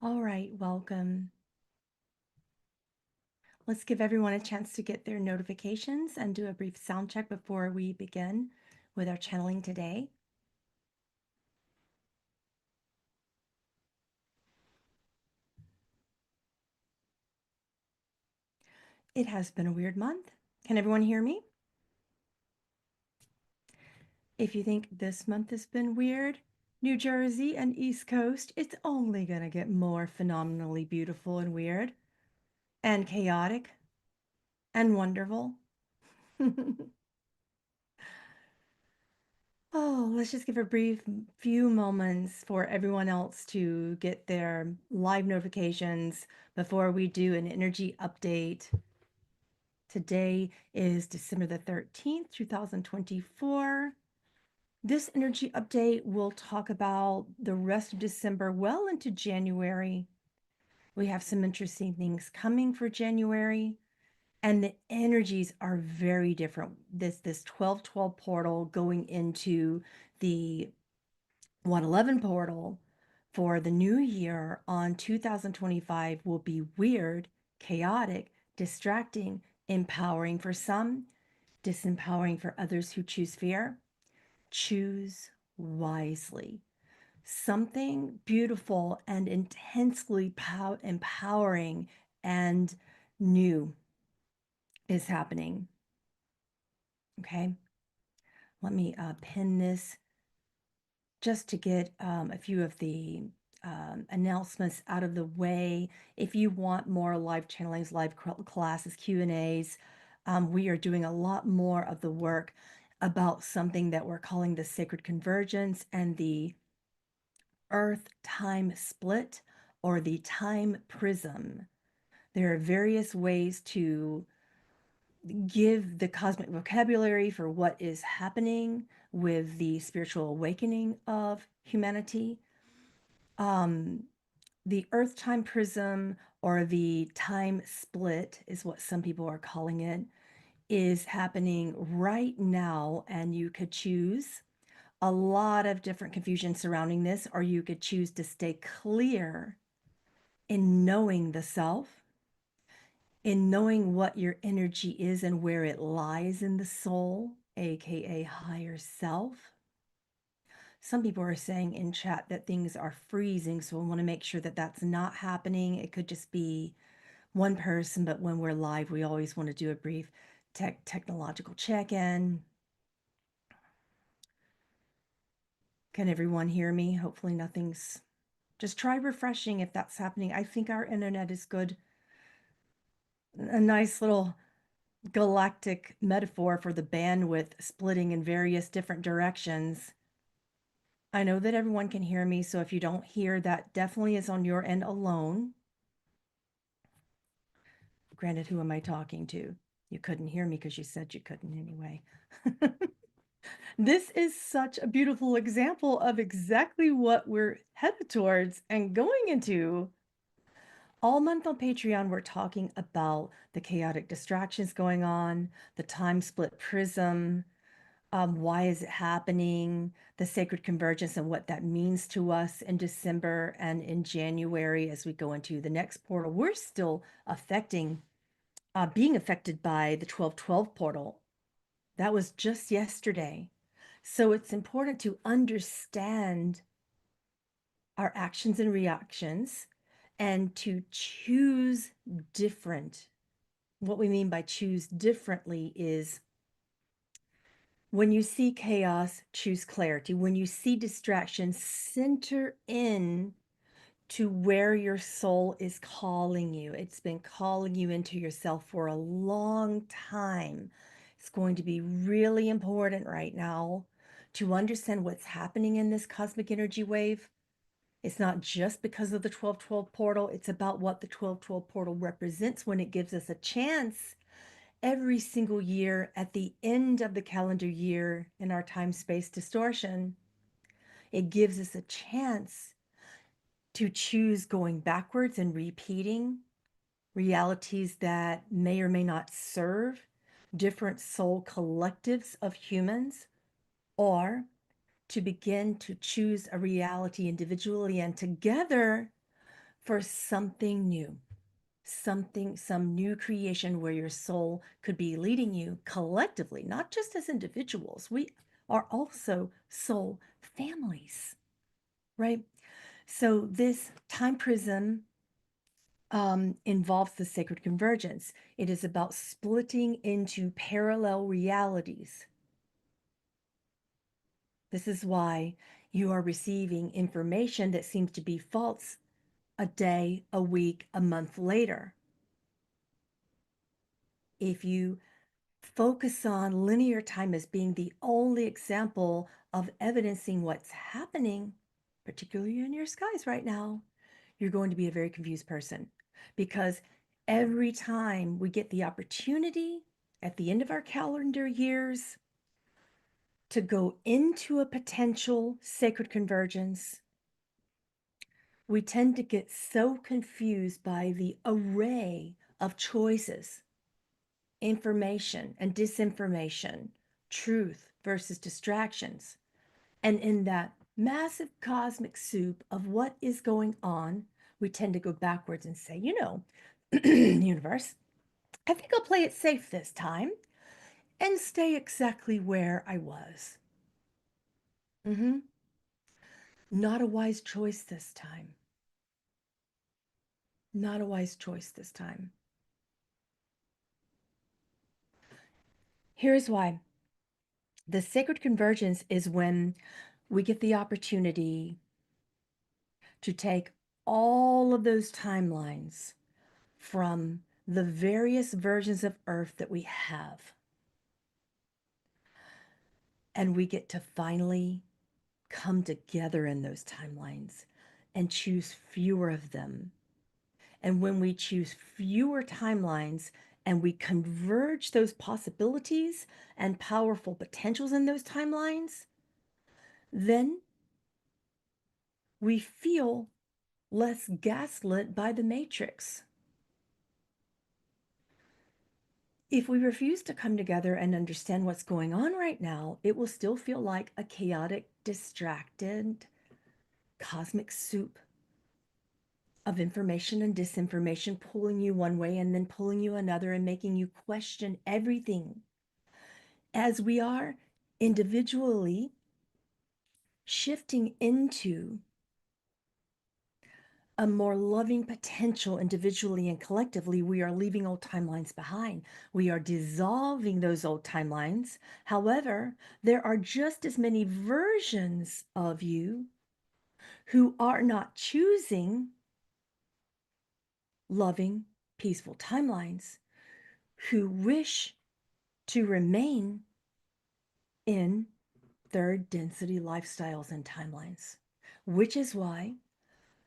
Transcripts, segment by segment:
All right, welcome. Let's give everyone a chance to get their notifications and do a brief sound check before we begin with our channeling today. It has been a weird month. Can everyone hear me? If you think this month has been weird, New Jersey and East Coast, it's only going to get more phenomenally beautiful and weird and chaotic and wonderful. Oh, let's just give a brief few moments for everyone else to get their live notifications before we do an energy update. Today is December the 13th, 2024. This energy update will talk about the rest of December well into January. We have some interesting things coming for January, and the energies are very different. This 12/12 portal going into the 111 portal for the new year on 2025 will be weird, chaotic, distracting, empowering for some, disempowering for others who choose fear. Choose wisely. Something beautiful and intensely empowering and new is happening. Okay, let me pin this just to get a few of the announcements out of the way. If you want more live channelings, live classes, Q&As, we are doing a lot more of the work about something that we're calling the sacred convergence and the earth time split or the time prism. There are various ways to give the cosmic vocabulary for what is happening with the spiritual awakening of humanity. Um, the Earth time prism or the time split is what some people are calling it, is happening right now, and you could choose a lot of different confusion surrounding this, or you could choose to stay clear in knowing the self, in knowing what your energy is and where it lies in the soul, aka higher self. Some people are saying in chat that things are freezing, so I want to make sure that that's not happening. It could just be one person, but when we're live, we always want to do a brief technological check-in. Can everyone hear me? Hopefully nothing's... Just try refreshing if that's happening. I think our internet is good. A nice little galactic metaphor for the bandwidth splitting in various different directions. I know that everyone can hear me, so if you don't hear, that definitely is on your end alone. Granted, who am I talking to? You couldn't hear me because you said you couldn't anyway. This is such a beautiful example of exactly what we're headed towards and going into. All month on Patreon, we're talking about the chaotic distractions going on, the time split prism, why is it happening, the sacred convergence and what that means to us in December and in January as we go into the next portal. We're still being affected by the 12/12 portal. That was just yesterday. So it's important to understand our actions and reactions and to choose different. What we mean by choose differently is when you see chaos, choose clarity. When you see distraction, center in to where your soul is calling you. It's been calling you into yourself for a long time. It's going to be really important right now to understand what's happening in this cosmic energy wave. It's not just because of the 12/12 portal, it's about what the 12/12 portal represents when it gives us a chance every single year at the end of the calendar year in our time-space distortion. It gives us a chance to choose going backwards and repeating realities that may or may not serve different soul collectives of humans, or to begin to choose a reality individually and together for something new, some new creation where your soul could be leading you collectively, not just as individuals. We are also soul families, right? So this time prism involves the sacred convergence. It is about splitting into parallel realities. This is why you are receiving information that seems to be false a day, a week, a month later. If you focus on linear time as being the only example of evidencing what's happening, particularly in your skies right now, you're going to be a very confused person, because every time we get the opportunity at the end of our calendar years to go into a potential sacred convergence, we tend to get so confused by the array of choices, information and disinformation, truth versus distractions. And in that massive cosmic soup of what is going on, we tend to go backwards and say, universe, I think I'll play it safe this time and stay exactly where I was. Not a wise choice this time. Not a wise choice this time. Here's why. The sacred convergence is when we get the opportunity to take all of those timelines from the various versions of Earth that we have, and we get to finally come together in those timelines and choose fewer of them. And when we choose fewer timelines and we converge those possibilities and powerful potentials in those timelines, then we feel less gaslit by the matrix. If we refuse to come together and understand what's going on right now, it will still feel like a chaotic, distracted, cosmic soup of information and disinformation pulling you one way and then pulling you another and making you question everything. As we are individually shifting into a more loving potential individually and collectively, we are leaving old timelines behind. We are dissolving those old timelines. However, there are just as many versions of you who are not choosing loving, peaceful timelines, who wish to remain in third density lifestyles and timelines, which is why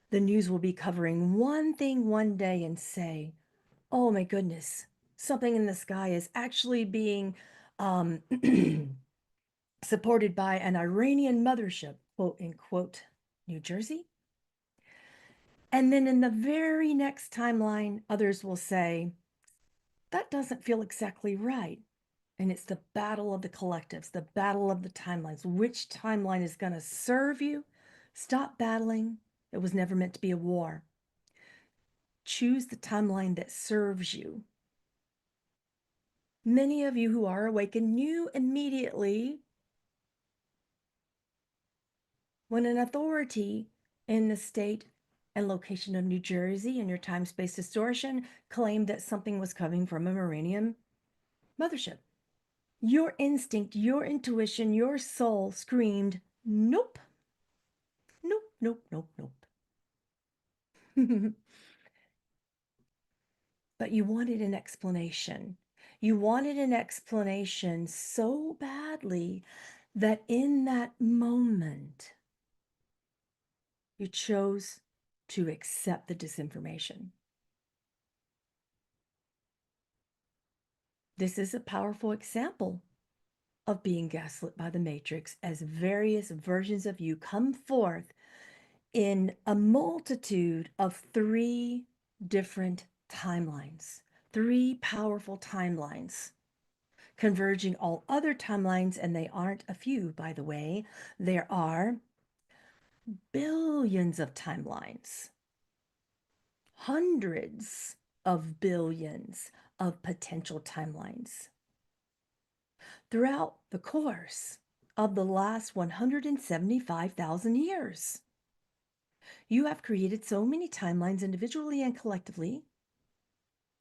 the news will be covering one thing one day and say, oh my goodness, something in the sky is actually being um, supported by an Iranian mothership, quote unquote, New Jersey. And then in the very next timeline, others will say, that doesn't feel exactly right. And it's the battle of the collectives, the battle of the timelines. Which timeline is going to serve you? Stop battling. It was never meant to be a war. Choose the timeline that serves you. Many of you who are awakened knew immediately when an authority in the state and location of New Jersey in your time-space distortion claimed that something was coming from a Iranian mothership. Your instinct, your intuition, your soul screamed, nope, nope, nope, nope, nope. But you wanted an explanation. You wanted an explanation so badly that in that moment, you chose to accept the disinformation. This is a powerful example of being gaslit by the matrix as various versions of you come forth in a multitude of three different timelines, three powerful timelines, converging all other timelines, and they aren't a few, by the way. There are billions of timelines. hundreds of billions of potential timelines. Throughout the course of the last 175,000 years, you have created so many timelines individually and collectively.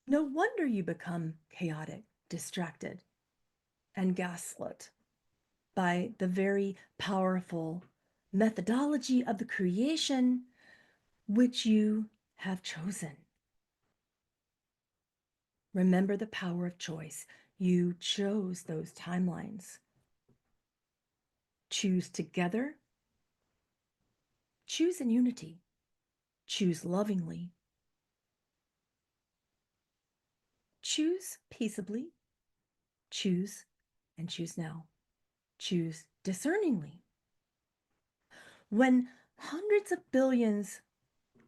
No wonder you become chaotic, distracted, and gaslit by the very powerful methodology of the creation which you have chosen. Remember the power of choice. You chose those timelines. Choose together. Choose in unity. Choose lovingly. Choose peaceably. Choose and choose now. Choose discerningly. When hundreds of billions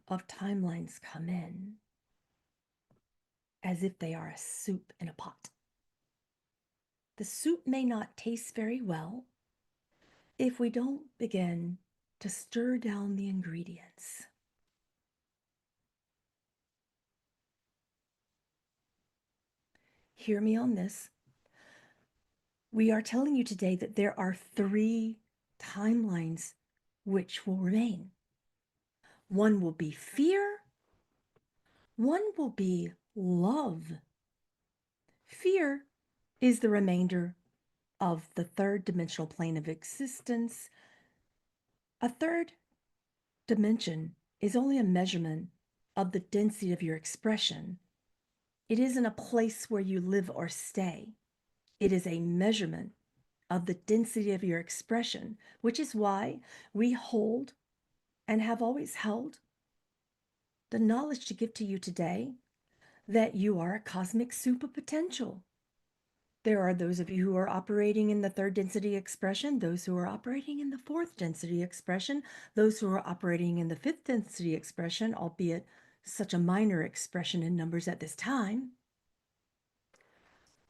of timelines come in, as if they are a soup in a pot, the soup may not taste very well if we don't begin to stir down the ingredients. Hear me on this. We are telling you today that there are 3 timelines which will remain. One will be fear, one will be love. Fear is the remainder of the 3rd dimensional plane of existence. A 3rd dimension is only a measurement of the density of your expression. It isn't a place where you live or stay. It is a measurement of the density of your expression, which is why we hold and have always held the knowledge to give to you today that you are a cosmic soup of potential. There are those of you who are operating in the 3rd density expression, those who are operating in the 4th density expression, those who are operating in the 5th density expression, albeit such a minor expression in numbers at this time.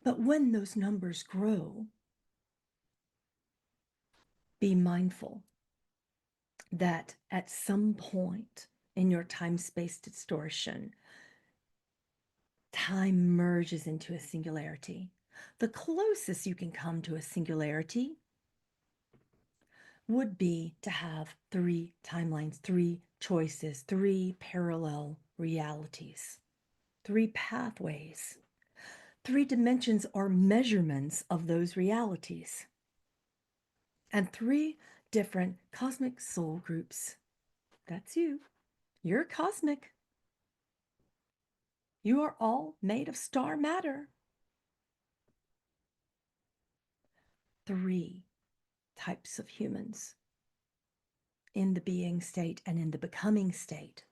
But when those numbers grow, be mindful that at some point in your time-space distortion, time merges into a singularity. The closest you can come to a singularity would be to have 3 timelines, 3 choices, 3 parallel realities, 3 pathways, 3 dimensions or measurements of those realities, and 3 different cosmic soul groups. That's you. You're cosmic. You are all made of star matter. 3 types of humans in the being state and in the becoming state.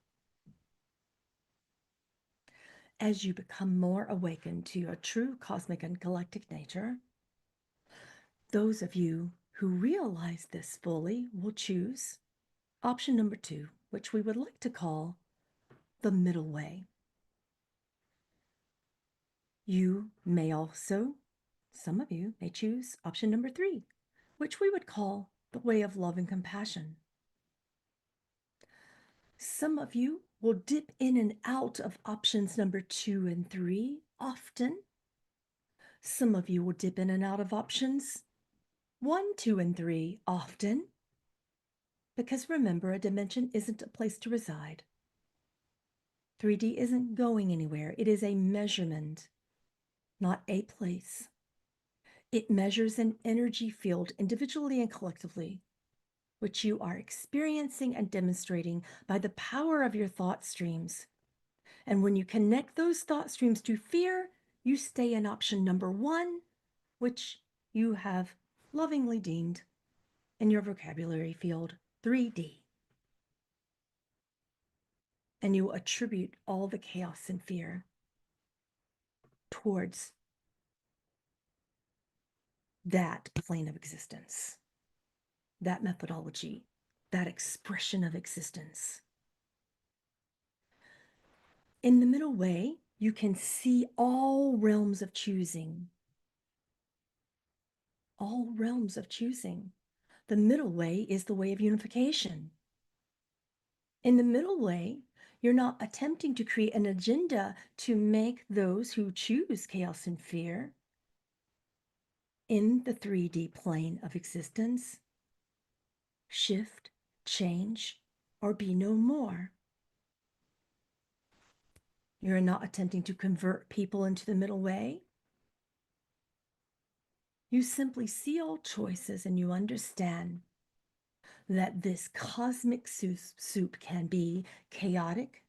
As you become more awakened to your true cosmic and galactic nature, those of you who realize this fully will choose option number 2, which we would like to call the middle way. You may also, some of you may choose option number 3, which we would call the way of love and compassion. Some of you will dip in and out of options number 2 and 3 often. Some of you will dip in and out of options 1, 2, and 3 often. Because remember, a dimension isn't a place to reside. 3D isn't going anywhere. It is a measurement, not a place. It measures an energy field individually and collectively, which you are experiencing and demonstrating by the power of your thought streams. And when you connect those thought streams to fear, you stay in option number 1, which you have lovingly deemed in your vocabulary field 3D. And you attribute all the chaos and fear towards that plane of existence, that methodology, that expression of existence. In the middle way, you can see all realms of choosing. All realms of choosing. The middle way is the way of unification. In the middle way, You're not attempting to create an agenda to make those who choose chaos and fear in the 3D plane of existence shift, change, or be no more. You're not attempting to convert people into the middle way. You simply see all choices and you understand that this cosmic soup can be chaotic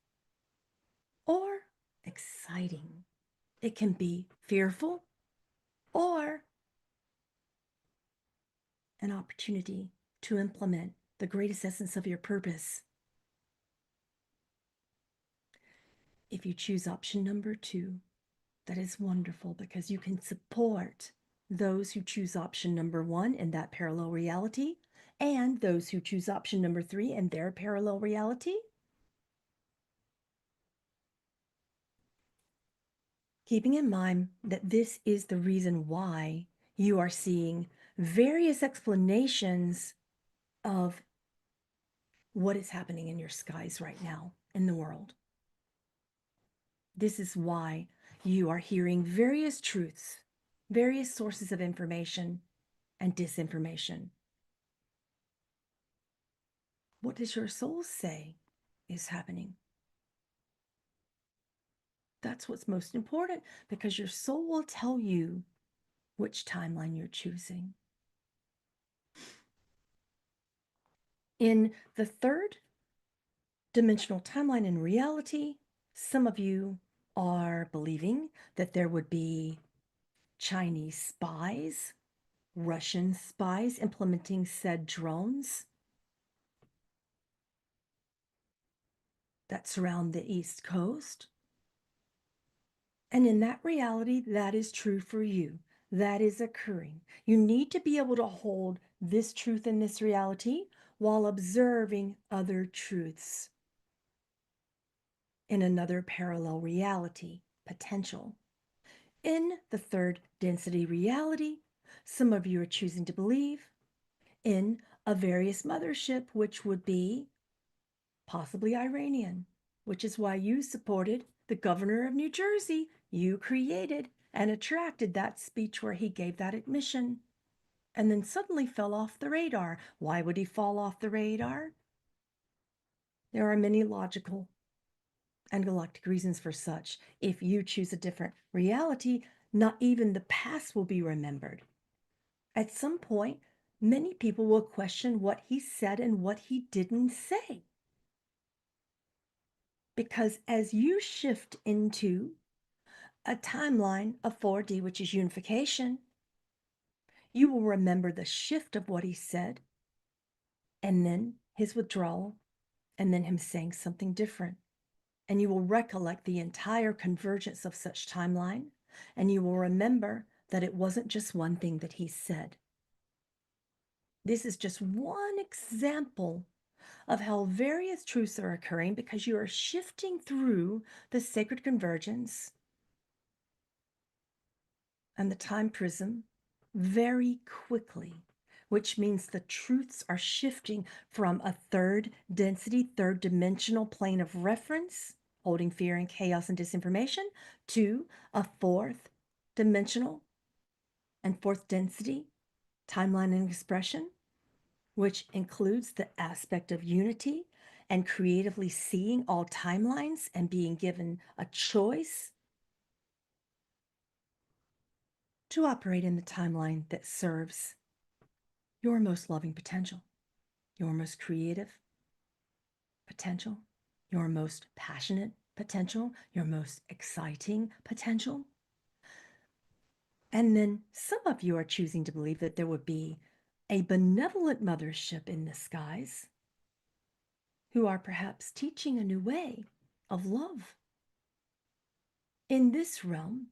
or exciting. It can be fearful or an opportunity to implement the greatest essence of your purpose. If you choose option number 2, that is wonderful because you can support those who choose option number 1 in that parallel reality and those who choose option number 3 in their parallel reality. Keeping in mind that this is the reason why you are seeing various explanations of what is happening in your skies right now in the world. This is why you are hearing various truths, various sources of information and disinformation. What does your soul say is happening? That's what's most important because your soul will tell you which timeline you're choosing. In the third dimensional timeline in reality, some of you are believing that there would be Chinese spies, Russian spies implementing said drones that surround the East Coast. And in that reality, that is true for you. That is occurring. You need to be able to hold this truth in this reality while observing other truths in another parallel reality potential. In the third density reality, some of you are choosing to believe in a various mothership, which would be possibly Iranian, which is why you supported the governor of New Jersey. You created and attracted that speech where he gave that admission and then suddenly fell off the radar. Why would he fall off the radar? There are many logical and galactic reasons for such. If you choose a different reality, not even the past will be remembered. At some point, many people will question what he said and what he didn't say. Because as you shift into a timeline of 4D, which is unification, you will remember the shift of what he said, and then his withdrawal, and then him saying something different. And you will recollect the entire convergence of such timeline, and you will remember that it wasn't just one thing that he said. This is just one example of how various truths are occurring because you are shifting through the sacred convergence and the time prism very quickly, which means the truths are shifting from a third density, third dimensional plane of reference, holding fear and chaos and disinformation, to a fourth dimensional and fourth density timeline and expression, which includes the aspect of unity and creatively seeing all timelines and being given a choice to operate in the timeline that serves your most loving potential, your most creative potential, your most passionate potential, your most exciting potential. And then some of you are choosing to believe that there would be a benevolent mothership in the skies who are perhaps teaching a new way of love. In this realm,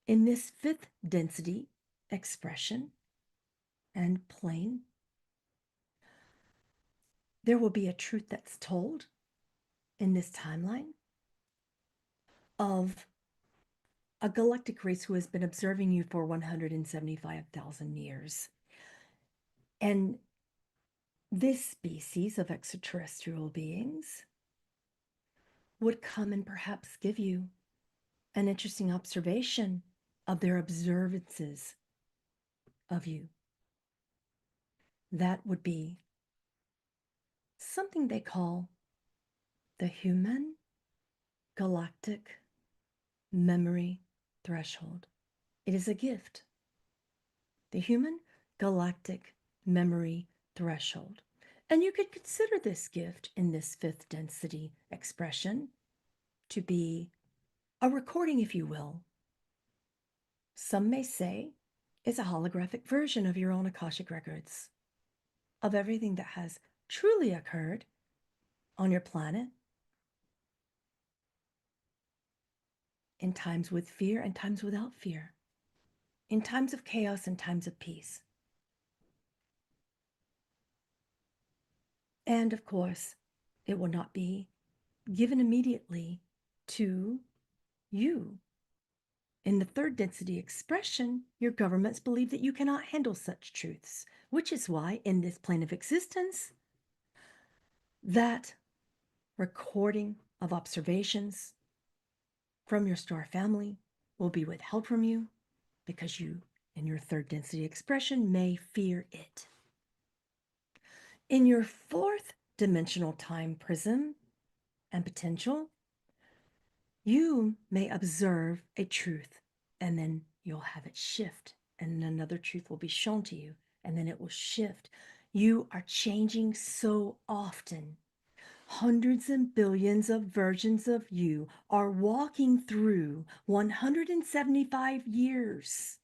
in this fifth density expression and plane, there will be a truth that's told in this timeline of a galactic race who has been observing you for 175,000 years. And this species of extraterrestrial beings would come and perhaps give you an interesting observation of their observances of you. That would be something they call the human galactic memory threshold. It is a gift. The human galactic memory threshold. And you could consider this gift in this fifth density expression to be a recording, if you will. Some may say it's a holographic version of your own Akashic records, of everything that has truly occurred on your planet in times with fear and times without fear, in times of chaos and times of peace. And of course, it will not be given immediately to you. In the third density expression, your governments believe that you cannot handle such truths, which is why in this plane of existence, that recording of observations from your star family will be withheld from you because you, in your third density expression, may fear it. In your fourth dimensional time prism and potential, you may observe a truth and then you'll have it shift and another truth will be shown to you and then it will shift. You are changing so often. Hundreds and billions of versions of you are walking through 175 years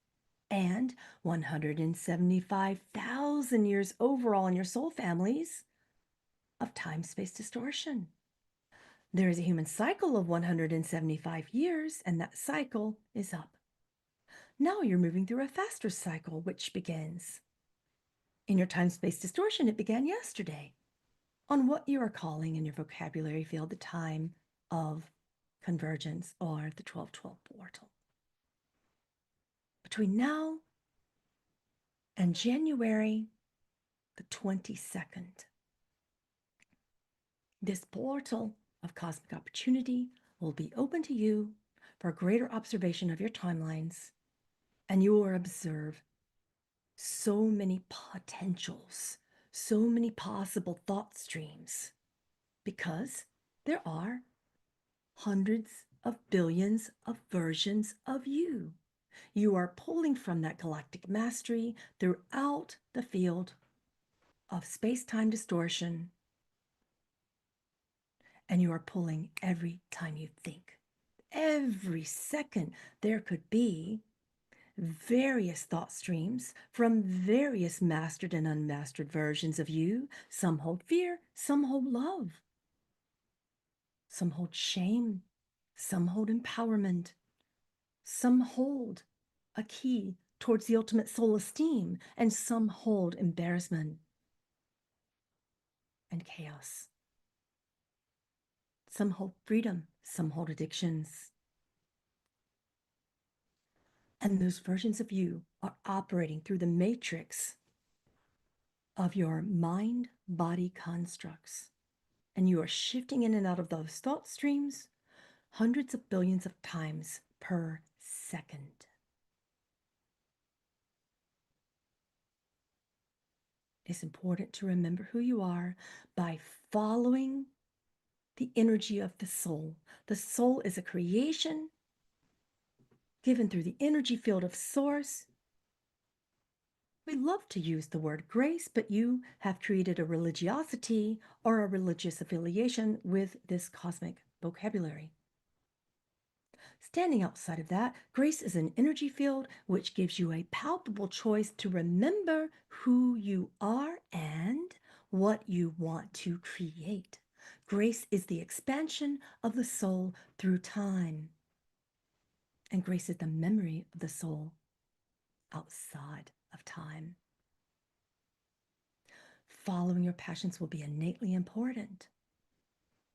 and 175,000 years overall in your soul families of time-space distortion. There is a human cycle of 175 years, and that cycle is up. Now you're moving through a faster cycle, which begins. In your time-space distortion, it began yesterday, on what you are calling in your vocabulary field the time of convergence or the 1212 portal. Between now and January the 22nd, this portal of cosmic opportunity will be open to you for greater observation of your timelines, and you will observe so many potentials, so many possible thought streams, because there are hundreds of billions of versions of you. You are pulling from that galactic mastery throughout the field of space-time distortion, and you are pulling every time you think. Every second, there could be various thought streams from various mastered and unmastered versions of you. Some hold fear, some hold love, some hold shame, some hold empowerment, some hold a key towards the ultimate soul esteem, and some hold embarrassment and chaos. Some hold freedom, some hold addictions. And those versions of you are operating through the matrix of your mind-body constructs. And you are shifting in and out of those thought streams hundreds of billions of times per second. It's important to remember who you are by following the energy of the soul. The soul is a creation given through the energy field of Source. We love to use the word grace, but you have created a religiosity or a religious affiliation with this cosmic vocabulary. Standing outside of that, grace is an energy field which gives you a palpable choice to remember who you are and what you want to create. Grace is the expansion of the soul through time. And grace is the memory of the soul outside of time. Following your passions will be innately important.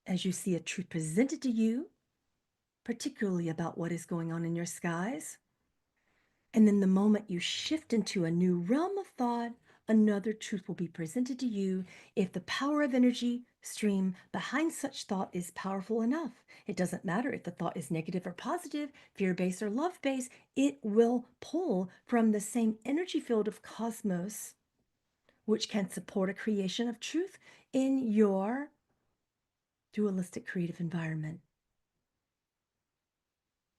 As you see a truth presented to you, particularly about what is going on in your skies, and then the moment you shift into a new realm of thought, another truth will be presented to you if the power of energy stream behind such thought is powerful enough. It doesn't matter if the thought is negative or positive, fear-based or love-based, it will pull from the same energy field of cosmos, which can support a creation of truth in your dualistic creative environment.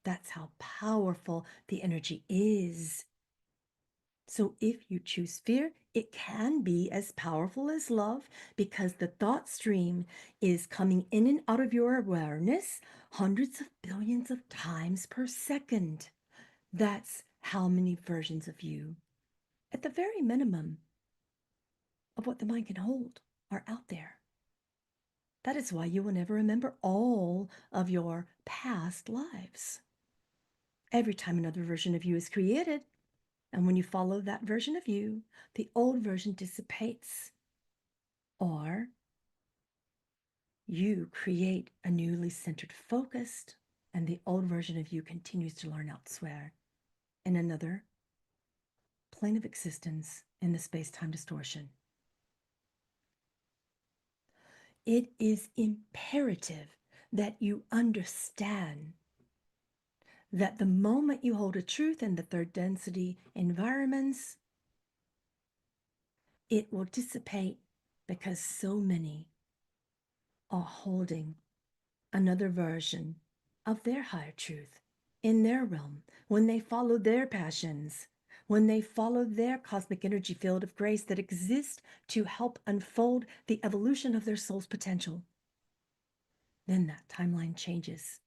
That's how powerful the energy is. So if you choose fear, it can be as powerful as love because the thought stream is coming in and out of your awareness hundreds of billions of times per second. That's how many versions of you, at the very minimum, of what the mind can hold are out there. That is why you will never remember all of your past lives. Every time another version of you is created, and when you follow that version of you, the old version dissipates. Or you create a newly centered, focused, and the old version of you continues to learn elsewhere in another plane of existence in the space-time distortion. It is imperative that you understand that the moment you hold a truth in the third density environments, it will dissipate because so many are holding another version of their higher truth in their realm when they follow their passions, when they follow their cosmic energy field of grace that exists to help unfold the evolution of their soul's potential. Then that timeline changes.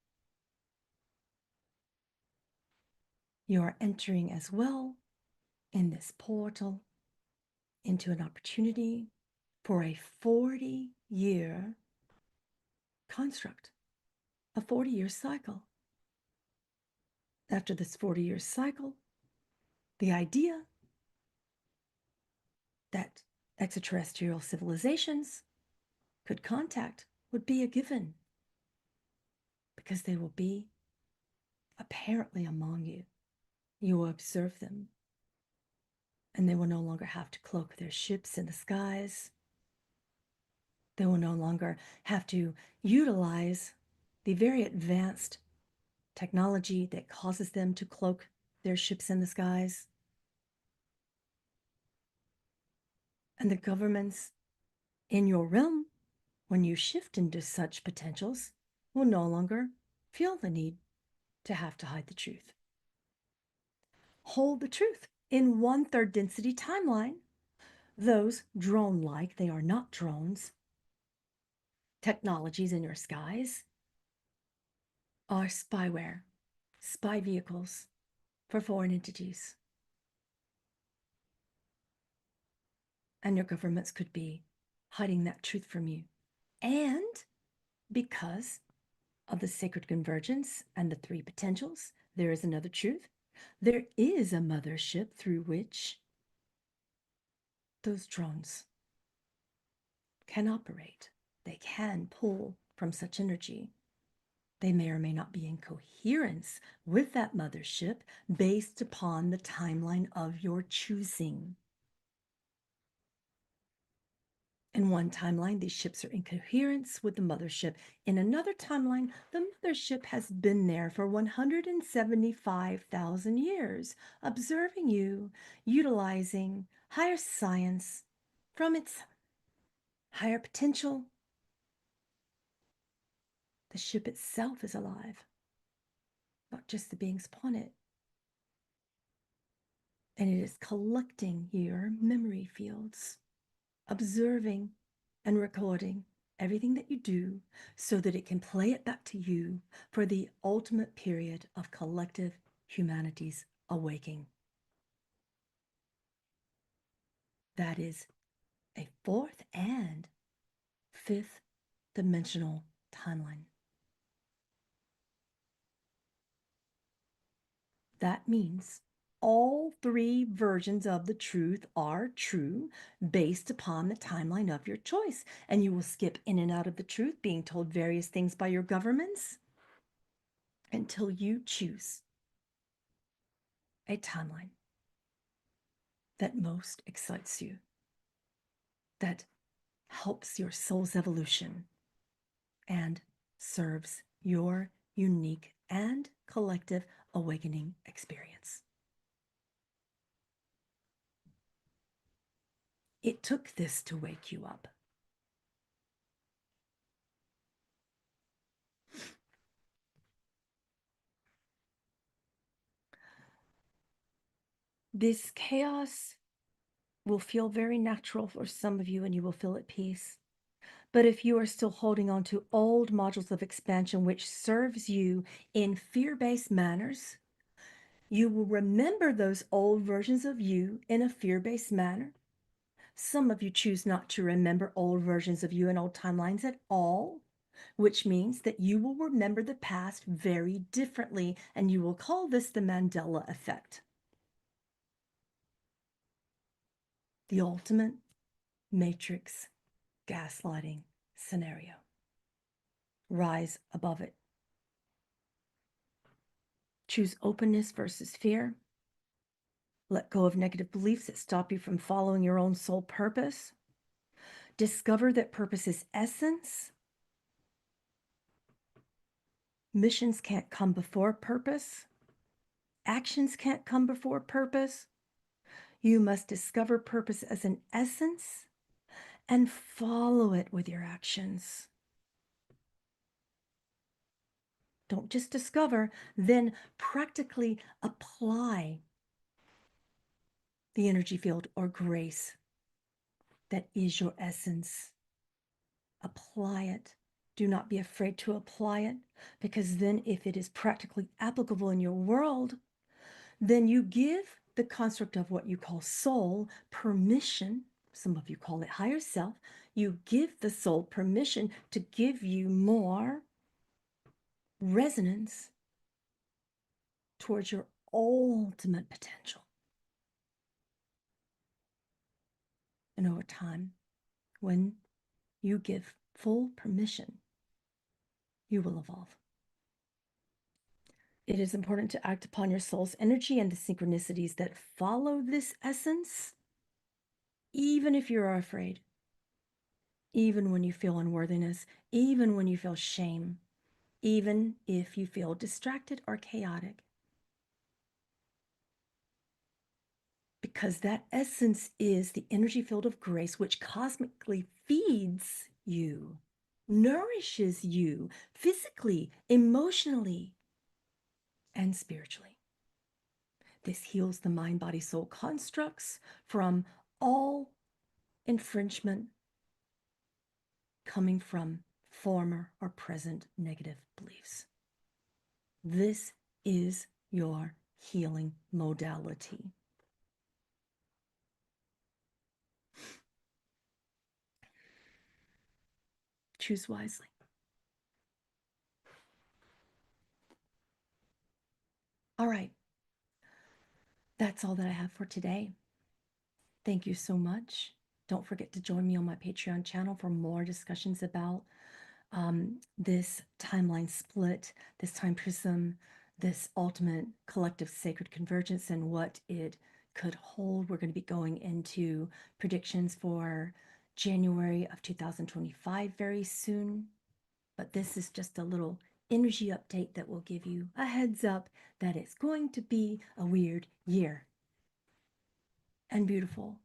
You are entering as well in this portal into an opportunity for a 40-year construct, a 40-year cycle. After this 40-year cycle, the idea that extraterrestrial civilizations could contact would be a given because they will be apparently among you. You will observe them, and they will no longer have to cloak their ships in the skies. They will no longer have to utilize the very advanced technology that causes them to cloak their ships in the skies. And the governments in your realm, when you shift into such potentials, will no longer feel the need to have to hide the truth. Hold the truth in 1/3 density timeline. Those drone-like, they are not drones, technologies in your skies are spyware, spy vehicles for foreign entities. And your governments could be hiding that truth from you. And because of the sacred convergence and the three potentials, there is another truth. There is a mothership through which those drones can operate. They can pull from such energy. They may or may not be in coherence with that mothership based upon the timeline of your choosing. In one timeline, these ships are in coherence with the mothership. In another timeline, the mothership has been there for 175,000 years, observing you, utilizing higher science from its higher potential. The ship itself is alive, not just the beings upon it. And it is collecting your memory fields, observing and recording everything that you do so that it can play it back to you for the ultimate period of collective humanity's awakening. That is a fourth and fifth dimensional timeline. That means all three versions of the truth are true based upon the timeline of your choice. And you will skip in and out of the truth, being told various things by your governments until you choose a timeline that most excites you. that helps your soul's evolution and serves your unique and collective awakening experience. It took this to wake you up. This chaos will feel very natural for some of you, and you will feel at peace. But if you are still holding on to old modules of expansion, which serves you in fear-based manners, you will remember those old versions of you in a fear-based manner. Some of you choose not to remember old versions of you in old timelines at all, which means that you will remember the past very differently, and you will call this the Mandela effect. The ultimate matrix gaslighting scenario. Rise above it. Choose openness versus fear. Let go of negative beliefs that stop you from following your own soul purpose. Discover that purpose is essence. Missions can't come before purpose. Actions can't come before purpose. You must discover purpose as an essence and follow it with your actions. Don't just discover, then practically apply the energy field or grace that is your essence. Apply it. Do not be afraid to apply it, because then if it is practically applicable in your world, then you give the construct of what you call soul permission. Some of you call it higher self. You give the soul permission to give you more resonance towards your ultimate potential. And over time, when you give full permission, you will evolve. It is important to act upon your soul's energy and the synchronicities that follow this essence, even if you are afraid, even when you feel unworthiness, even when you feel shame, even if you feel distracted or chaotic. Because that essence is the energy field of grace, which cosmically feeds you, nourishes you physically, emotionally, and spiritually. This heals the mind, body, soul constructs from all infringement coming from former or present negative beliefs. This is your healing modality. Choose wisely. All right. That's all that I have for today. Thank you so much. Don't forget to join me on my Patreon channel for more discussions about this timeline split, this time prism, this ultimate collective sacred convergence, and what it could hold. We're going to be going into predictions for January of 2025 very soon. But this is just a little energy update that will give you a heads up that it's going to be a weird year and beautiful